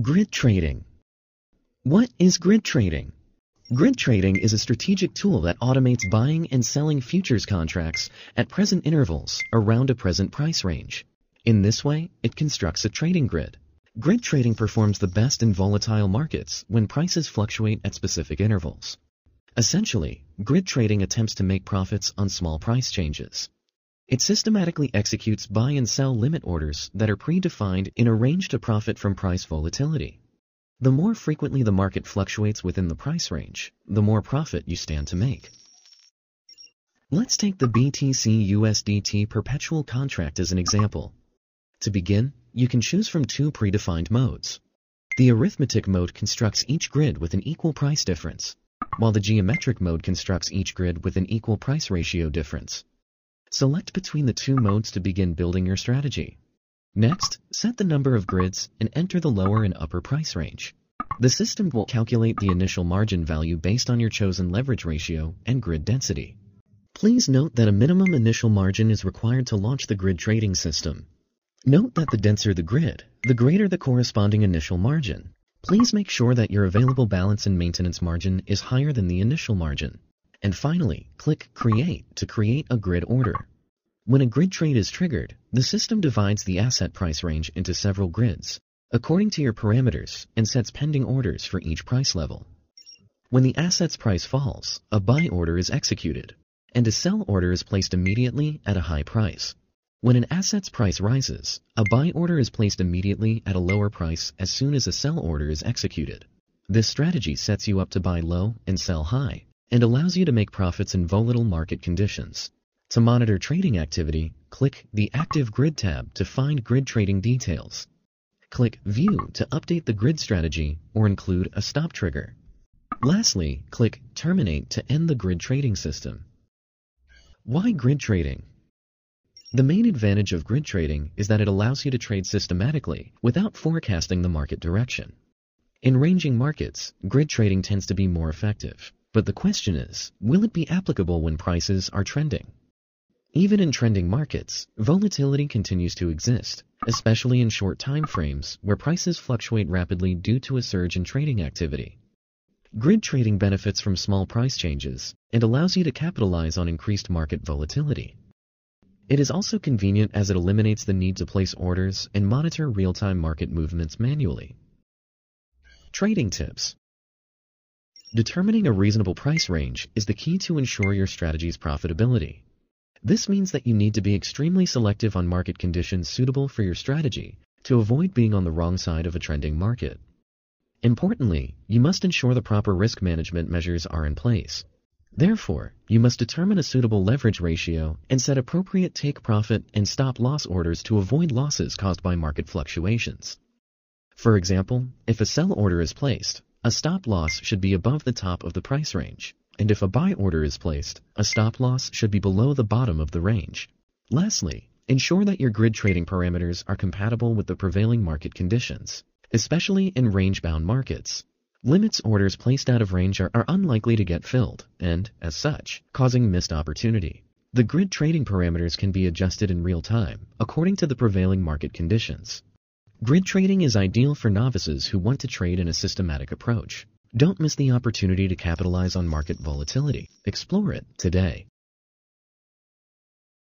Grid trading. What is grid trading? Grid trading is a strategic tool that automates buying and selling futures contracts at present intervals around a present price range. In this way, it constructs a trading grid. Grid trading performs the best in volatile markets when prices fluctuate at specific intervals. Essentially, grid trading attempts to make profits on small price changes. It systematically executes buy and sell limit orders that are predefined in a range to profit from price volatility. The more frequently the market fluctuates within the price range, the more profit you stand to make. Let's take the BTC USDT perpetual contract as an example. To begin, you can choose from two predefined modes. The arithmetic mode constructs each grid with an equal price difference, while the geometric mode constructs each grid with an equal price ratio difference. Select between the two modes to begin building your strategy. Next, set the number of grids and enter the lower and upper price range. The system will calculate the initial margin value based on your chosen leverage ratio and grid density. Please note that a minimum initial margin is required to launch the grid trading system. Note that the denser the grid, the greater the corresponding initial margin. Please make sure that your available balance and maintenance margin is higher than the initial margin. And finally, click Create to create a grid order. When a grid trade is triggered, the system divides the asset price range into several grids, according to your parameters, and sets pending orders for each price level. When the asset's price falls, a buy order is executed, and a sell order is placed immediately at a high price. When an asset's price rises, a buy order is placed immediately at a lower price as soon as a sell order is executed. This strategy sets you up to buy low and sell high, and allows you to make profits in volatile market conditions. To monitor trading activity, click the Active Grid tab to find grid trading details. Click View to update the grid strategy or include a stop trigger. Lastly, click Terminate to end the grid trading system. Why grid trading? The main advantage of grid trading is that it allows you to trade systematically without forecasting the market direction. In ranging markets, grid trading tends to be more effective. But the question is, will it be applicable when prices are trending? Even in trending markets, volatility continues to exist, especially in short time frames where prices fluctuate rapidly due to a surge in trading activity. Grid trading benefits from small price changes and allows you to capitalize on increased market volatility. It is also convenient as it eliminates the need to place orders and monitor real-time market movements manually. Trading tips. Determining a reasonable price range is the key to ensure your strategy's profitability. This means that you need to be extremely selective on market conditions suitable for your strategy to avoid being on the wrong side of a trending market. Importantly, you must ensure the proper risk management measures are in place. Therefore, you must determine a suitable leverage ratio and set appropriate take profit and stop loss orders to avoid losses caused by market fluctuations. For example, if a sell order is placed, a stop loss should be above the top of the price range, and if a buy order is placed, a stop loss should be below the bottom of the range. Lastly, ensure that your grid trading parameters are compatible with the prevailing market conditions, especially in range-bound markets. Limits orders placed out of range are unlikely to get filled, and, as such, causing missed opportunity. The grid trading parameters can be adjusted in real time, according to the prevailing market conditions. Grid trading is ideal for novices who want to trade in a systematic approach. Don't miss the opportunity to capitalize on market volatility. Explore it today.